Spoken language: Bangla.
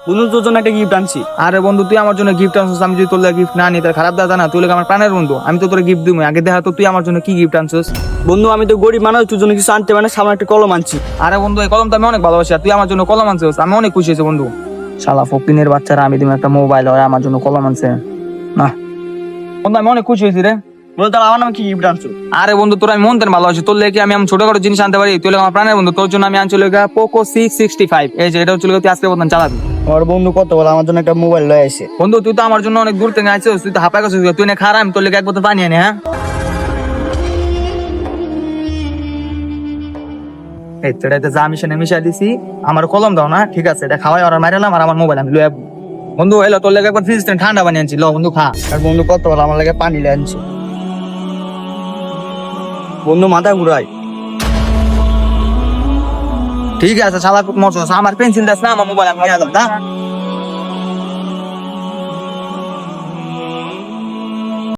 বন্ধু তোর জন্য একটা গিফট আনছি। আরে বন্ধু তুই আমার জন্য গিফট আনছিস, আমি যদি তোর গিফট না নিই তাহলে খারাপ দাদা না? তুই লাগে আমার প্রাণের বন্ধু, আমি তো তোর গিফট দিব। আগে দেখা তো তুই আমার জন্য কি গিফট আনছিস। বন্ধু আমি তো গরিব মানুষ, তোর জন্য কিছু আনতে পারে না, সামনে একটা কলম আনছি। আরে বন্ধু এই কলমটা আমি অনেক ভালোবাসি, আর তুই আমার জন্য কলম আনছিস, আমি অনেক খুশি হয়েছি বন্ধু। শালা ফকিনের বাচ্চারা, আমি তুমি একটা মোবাইল হয় আমার জন্য কলম আনছে না। বন্ধু আমি অনেক খুশি হয়েছি রে। বন্ধু তাহলে আমার নামে কি গিফট আনছো? আরে বন্ধু তোর আমি মন থেকে ভালোবাসি, তোর লেগে আমি ছোটখাটো জিনিস আনতে পারি, তুই আমার প্রাণের বন্ধু। তোর জন্য আমি আনছি পোকো 665। এই যে এটা হচ্ছে তুই আজকে বলতাম চালাবি। আমার বন্ধু কত বলে আমার জন্য একটা মোবাইল লয়ে আসে। বন্ধু তুই তো আমার জন্য অনেক দূর থেকে আইছিস, তুই তো হাঁপায় গেছিস, তুই না খারাপ, আমি তোর লেগে এক বোতল পানি আনি। হ্যাঁ এই তো এটা যা মিশানে মিশাই দিছি, আমার কলম দাও না, ঠিক আছে? এটা খাওয়াই আর মারালাম, আর আমার মোবাইল আমি লয়ে যাবো। বন্ধু এলো তোর লেগে একবার ফ্রিজ থেকে ঠান্ডা বানিয়ে আনছি, লো বন্ধু খা। আর বন্ধু কত বলে আমার লাগে পানি লয়ে আনছে। বন্ধু মাথা ঘুরাই। ঠিক আছে শালা মরছ, আমার পেন্সিল দাস না, আমার মোবাইল আমি নিয়ে যাবো।